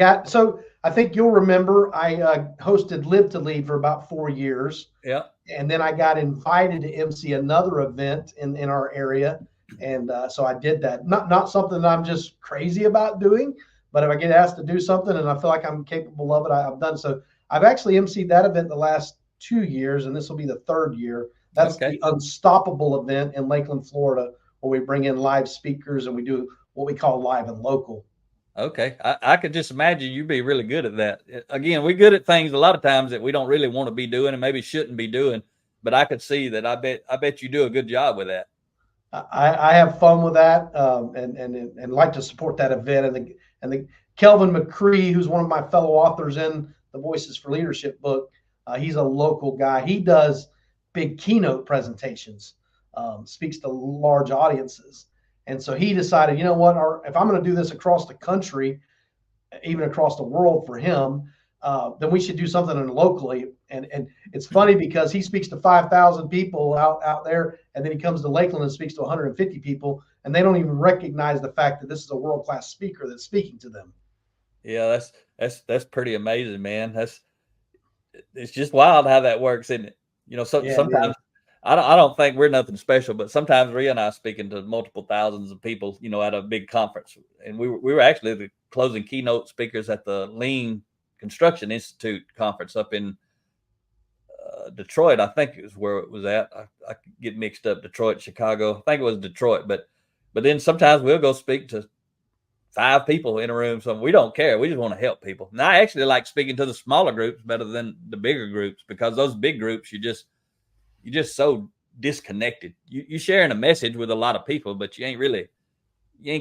think you'll remember I hosted Live to Lead for about 4 years. Yeah. And then I got invited to MC another event in our area. And so I did that. Not something that I'm just crazy about doing, but if I get asked to do something and I feel like I'm capable of it, I've done so. I've actually MC'd that event the last 2 years, and this will be the third year. That's the Unstoppable event in Lakeland, Florida, where we bring in live speakers and we do what we call live and local. Okay. I could just imagine you'd be really good at that. Again, we're good at things a lot of times that we don't really want to be doing and maybe shouldn't be doing, but I could see that. I bet you do a good job with that. I have fun with that, and like to support that event. And the Kelvin McCree, who's one of my fellow authors in the Voices for Leadership book, he's a local guy. He does big keynote presentations, speaks to large audiences. And so he decided, you know what, if I'm going to do this across the country, even across the world for him, then we should do something locally. And it's funny because he speaks to 5,000 people out there, and then he comes to Lakeland and speaks to 150 people, and they don't even recognize the fact that this is a world class speaker that's speaking to them. Yeah, that's pretty amazing, man. It's just wild how that works, isn't it? So Yeah, sometimes I don't think we're nothing special, but sometimes Rhea and I speaking to multiple thousands of people, at a big conference, and we were actually the closing keynote speakers at the Lean Construction Institute conference up in Detroit. I think it was where it was at. I get mixed up. Detroit, Chicago. I think it was Detroit, but then sometimes we'll go speak to 5 people in a room. So we don't care. We just want to help people. And I actually like speaking to the smaller groups better than the bigger groups, because those big groups, you're just so disconnected. You sharing a message with a lot of people, but you ain't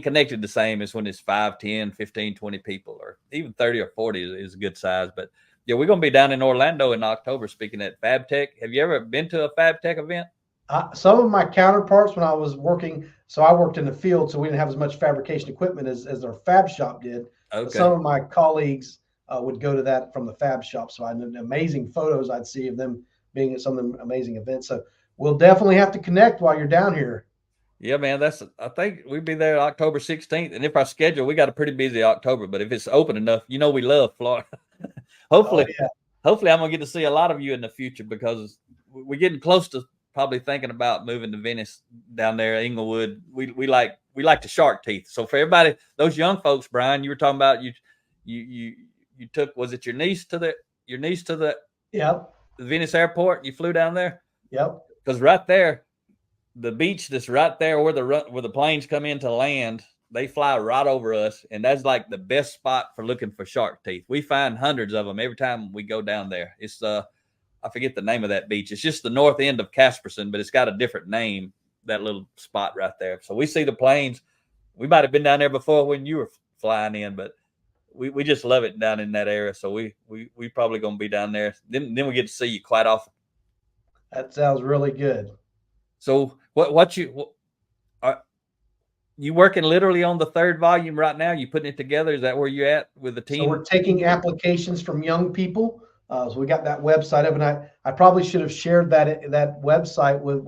connected the same as when it's 5, 10, 15, 20 people, or even 30 or 40 is a good size. But yeah, we're going to be down in Orlando in October speaking at FabTech. Have you ever been to a FabTech event? Some of my counterparts when I was working, so I worked in the field, so we didn't have as much fabrication equipment as our fab shop did. But some Okay. of my colleagues would go to that from the fab shop. So I had amazing photos I'd see of them being at some of the amazing events. So we'll definitely have to connect while you're down here. Yeah, man. I think we'll be there October 16th. And if our schedule, we got a pretty busy October, but if it's open enough, we love Florida. Oh hopefully, yeah, hopefully I'm gonna get to see a lot of you in the future, because we're getting close to probably thinking about moving to Venice down there, Inglewood. We like the shark teeth. So for everybody, those young folks, Brian, you were talking about you took, was it your niece to yep, the Venice airport? You flew down there yep. because right there, the beach that's right there where the planes come in to land, they fly right over us, and that's like the best spot for looking for shark teeth. We find hundreds of them every time we go down there. It's I forget the name of that beach. It's just the north end of Casperson, but it's got a different name. That little spot right there. So we see the planes. We might have been down there before when you were flying in, but we just love it down in that area. So we probably gonna be down there. Then we get to see you quite often. That sounds really good. So are you working literally on the 3rd volume right now? You putting it together? Is that where you at with the So we're team? taking applications from young people. So we got that website up, and I probably should have shared that website with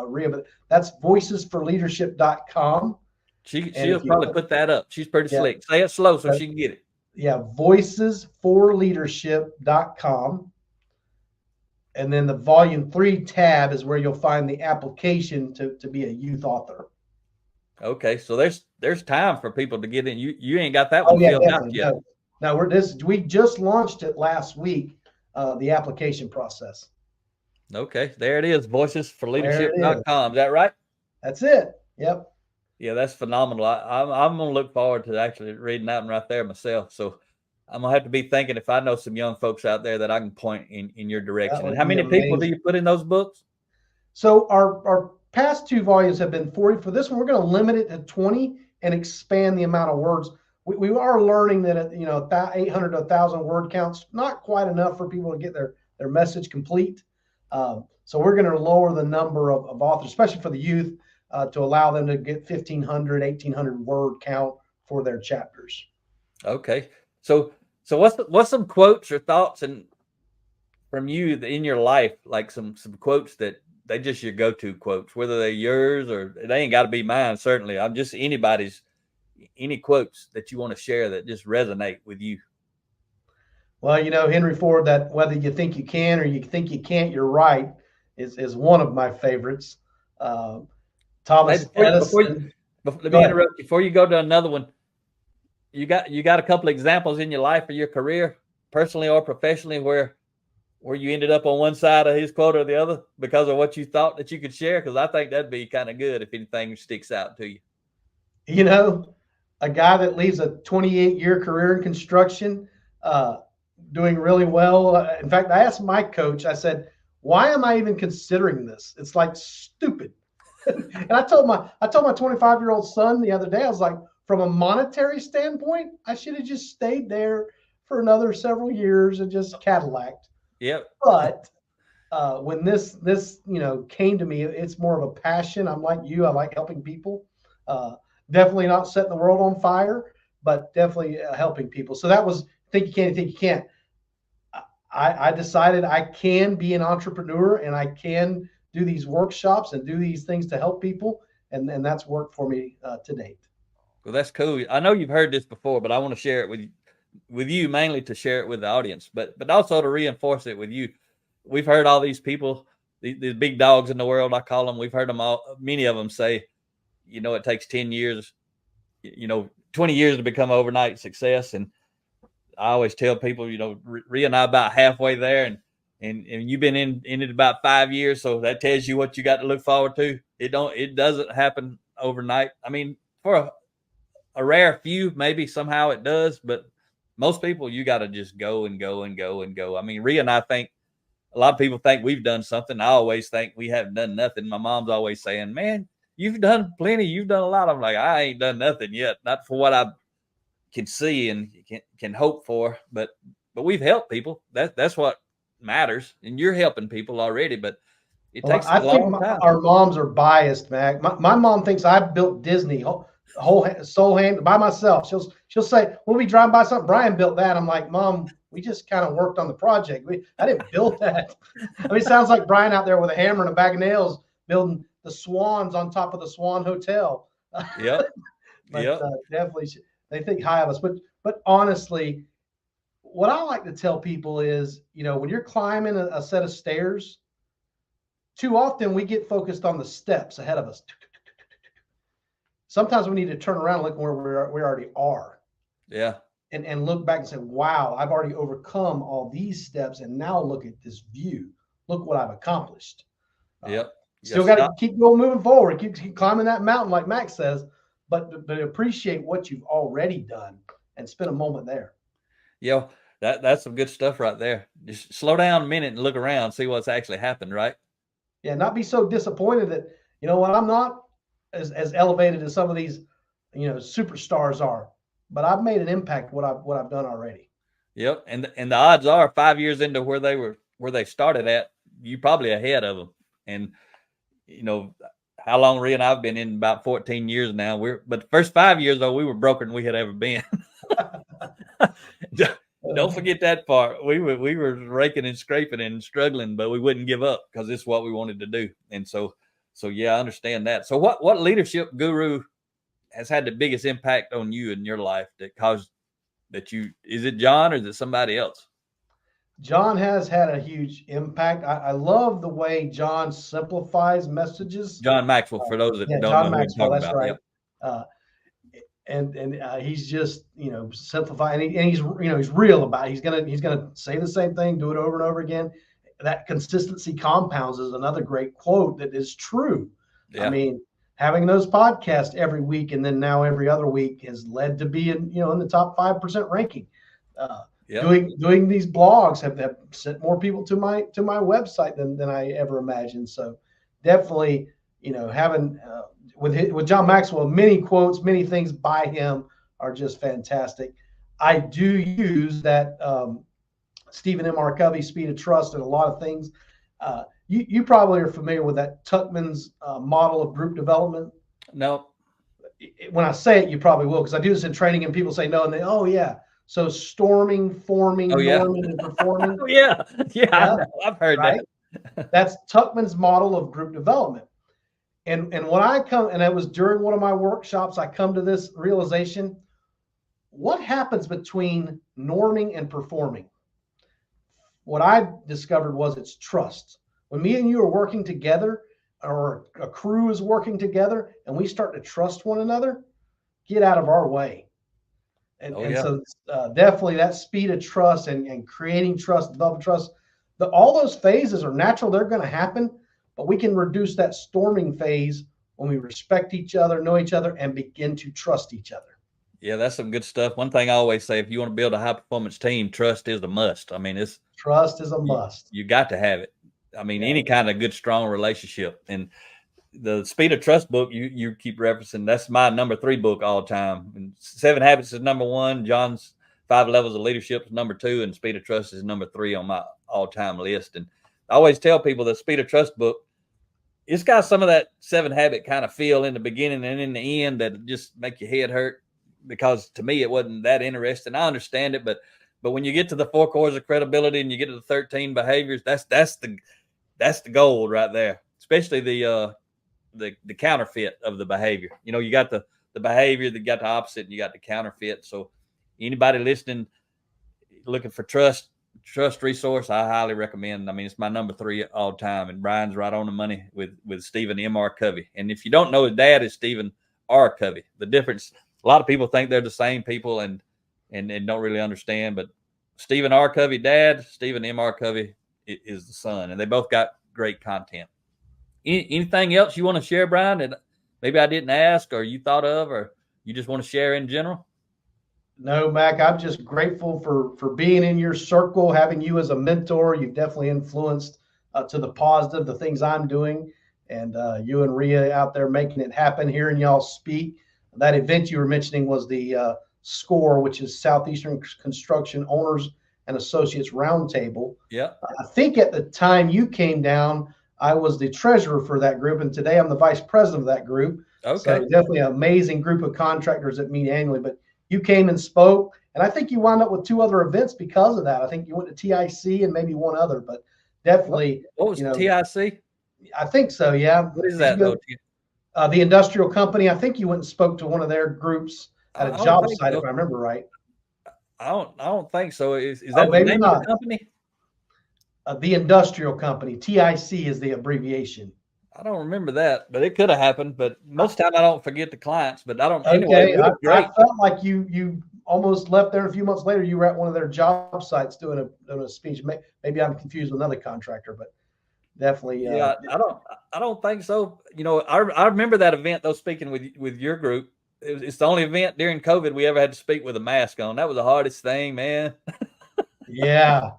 Rhea, but that's voicesforleadership.com. And She'll if you probably put that up. She's pretty yeah, slick. Say it slow so she can get it. yeah, voicesforleadership.com. And then the volume 3 tab is where you'll find the application to be a youth author. Okay, so there's time for people to get in. You ain't got that Oh one yeah, filled out definitely. yet. No, we just launched it last week, the application process. Okay, there it is. There it is. Voicesforleadership.com. Is that right? That's it. Yep. Yeah, that's phenomenal. I'm gonna look forward to actually reading that one right there myself. So I'm gonna have to be thinking if I know some young folks out there that I can point in your That direction. And would how be many people do amazing. you put in those books? So our past 2 volumes have been 40. For this one, we're going to limit it to 20 and expand the amount of words. We are learning that 800 to 1,000 word counts not quite enough for people to get their message complete. So we're going to lower the number of authors, especially for the youth, to allow them to get 1,500, 1,800 word count for their chapters. Okay. So what's some quotes or thoughts and from you in your life, like some quotes that they just your go-to quotes, whether they're yours or they ain't got to be mine. Certainly, I'm just anybody's. Any quotes that you want to share that just resonate with you? Well, Henry Ford, that whether you think you can or you think you can't, you're right, is one of my favorites. Uh, Hey, Thomas Edison. let Go me ahead. interrupt. Before you go to another one, you got a couple examples in your life or your career, personally or professionally, where you ended up on one side of his quote or the other because of what you thought that you could share? Because I think that'd be kind of good if anything sticks out to you. You know, a guy that leaves a 28-year career in construction, uh, doing really well. In fact, I asked my coach, I said, why am I even considering this? It's like stupid. And I told my 25-year-old son the other day, I was like, from a monetary standpoint, I should have just stayed there for another several years and just Cadillac. Yep. But when this came to me, it's more of a passion. I'm like you. I like helping people. Uh, Definitely not setting the world on fire, but definitely helping people. So that was think you can, think you can't. I decided I can be an entrepreneur and I can do these workshops and do these things to help people. And that's worked for me to date. Well, that's cool. I know you've heard this before, but I want to share it with you mainly to share it with the audience, but also to reinforce it with you. We've heard all these people, these big dogs in the world, I call them. We've heard them all. Many of them say, it takes 10 years, 20 years to become overnight success. And I always tell people, Rhea and I about halfway there, and you've been in it about 5 years, so that tells you what you got to look forward to. It doesn't happen overnight. I mean, for a rare few, maybe somehow it does, but most people, you got to just go and go and go and go. I mean, Rhea and I think a lot of people think we've done something. I always think we haven't done nothing. My mom's always saying, "Man, you've done plenty. You've done a lot." I'm like, I ain't done nothing yet, not for what I can see and can hope for, but we've helped people. That's what matters, and you're helping people already, but it Well, takes I a think long time. our moms are biased, Mac. My mom thinks I built Disney whole soul hand by myself. She'll say, "When we drive by something, Brian built that." I'm like, "Mom, we just kind of worked on the project. I didn't build that." I mean, it sounds like Brian out there with a hammer and a bag of nails building the swans on top of the Swan Hotel. Yep. But Yep. definitely, they think high of us. But honestly, what I like to tell people is, when you're climbing a set of stairs, too often we get focused on the steps ahead of us. Sometimes we need to turn around and look where we already are, Yeah. and look back and say, wow, I've already overcome all these steps. And now look at this view. Look what I've accomplished. Uh, Yep. Still Yes. got to keep going, moving forward, keep climbing that mountain, like Max says, but appreciate what you've already done and spend a moment there. Yeah. That's some good stuff right there. Just slow down a minute and look around, see what's actually happened, right? Yeah, not be so disappointed that, what, I'm not as elevated as some of these, superstars are, but I've made an impact what I've done already. Yep. And the odds are 5 years into where they started at, you probably ahead of them. And you know how long Rhea and I've been in, about 14 years now. But the first 5 years though, we were broker than we had ever been. Don't forget that part. We were raking and scraping and struggling, but we wouldn't give up because it's what we wanted to do. And so yeah, I understand that. So what leadership guru has had the biggest impact on you in your life that caused that you, is it John or is it somebody else? John has had a huge impact. I love the way John simplifies messages. John Maxwell, for those that Yeah, don't John know who I'm Maxwell, talking that's about. right. Yep. Uh, and he's just simplifying, and he's real about it. He's gonna say the same thing, do it over and over again. That consistency compounds is another great quote that is true. I Yeah. mean, having those podcasts every week and then now every other week has led to being in the top 5% ranking. Uh, Yep. doing these blogs have sent more people to my website than I ever imagined. So definitely, having with John Maxwell, many quotes, many things by him are just fantastic. I do use that Stephen M. R. Covey Speed of Trust and a lot of things. You probably are familiar with that Tuckman's model of group development. No. When I say it, you probably will, because I do this in training and people say no, and they, oh yeah. So storming, forming, Oh yeah. norming, and performing. Oh yeah. Yeah. I Yeah, know. I've heard right. that. That's Tuckman's model of group development. And when I come, and it was during one of my workshops, I come to this realization: what happens between norming and performing? What I discovered was it's trust. When me and you are working together, or a crew is working together, and we start to trust one another, get out of our way. And Oh and yeah. so definitely that speed of trust and creating trust, developing trust, all those phases are natural. They're going to happen, but we can reduce that storming phase when we respect each other, know each other, and begin to trust each other. Yeah, that's some good stuff. One thing I always say, if you want to build a high performance team, trust is a must. I mean, Trust is a you, must. you got to have it. I mean, Yeah. any kind of good, strong relationship. And the Speed of Trust book you keep referencing, that's my number 3 book all time. And 7 Habits is number 1. John's 5 Levels of Leadership is number 2, and Speed of Trust is number 3 on my all time list. And I always tell people the Speed of Trust book, it's got some of that 7 Habit kind of feel in the beginning and in the end that just make your head hurt, because to me it wasn't that interesting. I understand it, but But when you get to the 4 cores of credibility and you get to the 13 behaviors, that's the gold right there. Especially the counterfeit of the behavior. You got the behavior, you got the opposite, and you got the counterfeit. So anybody listening, looking for trust resource, I highly recommend. I mean, it's my number 3 all time, and Brian's right on the money with Stephen M.R. Covey. And if you don't know, his dad is Stephen R. Covey. The difference, a lot of people think they're the same people and don't really understand, but Stephen R. Covey dad, Stephen M.R. Covey is the son, and they both got great content. Anything else you want to share, Brian, that maybe I didn't ask or you thought of, or you just want to share in general? No, Mac, I'm just grateful for being in your circle, having you as a mentor. You've definitely influenced to the positive, the things I'm doing, and you and Rhea out there making it happen, hearing y'all speak. That event you were mentioning was the SCORE, which is Southeastern Construction Owners and Associates Roundtable. Yeah. I think at the time you came down, I was the treasurer for that group, and today I'm the vice president of that group. Okay. So definitely an amazing group of contractors that meet annually. But you came and spoke, and I think you wound up with 2 other events because of that. I think you went to TIC and maybe one other, but definitely. What was TIC? I think so, yeah. What is that, though? The industrial company. I think you went and spoke to one of their groups at a job site, if I remember right. I don't think so. Is that the name of the company? The industrial company. TIC is the abbreviation. I don't remember that, but it could have happened. But most of the time, I don't forget the clients. But I don't. Okay, anyway, I felt like you almost left there. A few months later, you were at one of their job sites doing a speech. Maybe I'm confused with another contractor, but definitely. Yeah, I don't think so. I remember that event though. Speaking with your group, it's the only event during COVID we ever had to speak with a mask on. That was the hardest thing, man. Yeah.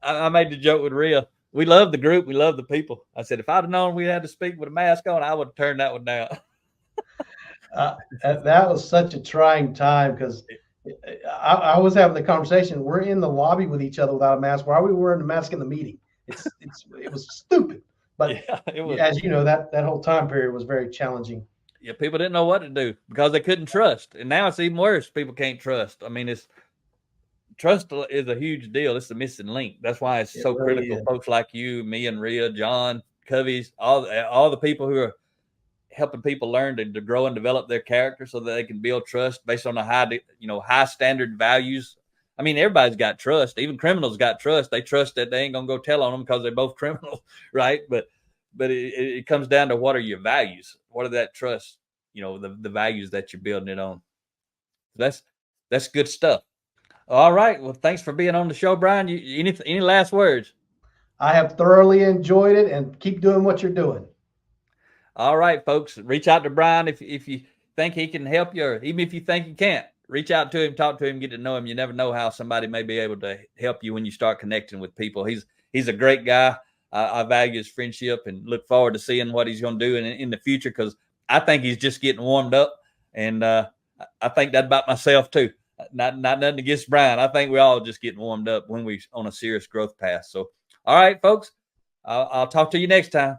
I made the joke with Rhea. We love the group. We love the people. I said, if I'd have known we had to speak with a mask on, I would have turned that one down. That was such a trying time because I was having the conversation. We're in the lobby with each other without a mask. Why are we wearing a mask in the meeting? It was stupid. But yeah, it was. As you know, that whole time period was very challenging. Yeah, people didn't know what to do because they couldn't trust. And now it's even worse. People can't trust. I mean, trust is a huge deal. It's the missing link. That's why it's so really critical. Folks like you, me and Rhea, John, Covey's, all the people who are helping people learn to grow and develop their character so that they can build trust based on high standard values. I mean, everybody's got trust. Even criminals got trust. They trust that they ain't gonna go tell on them because they're both criminals, right? But it comes down to what are your values? What are that trust? The values that you're building it on. That's good stuff. All right. Well, thanks for being on the show, Brian. Any last words? I have thoroughly enjoyed it, and keep doing what you're doing. All right, folks. Reach out to Brian if you think he can help you, or even if you think he can't. Reach out to him, talk to him, get to know him. You never know how somebody may be able to help you when you start connecting with people. He's a great guy. I value his friendship and look forward to seeing what he's going to do in the future because I think he's just getting warmed up, and I think that about myself too. Not nothing against Brian. I think we all just getting warmed up when we're on a serious growth path. So, all right, folks, I'll talk to you next time.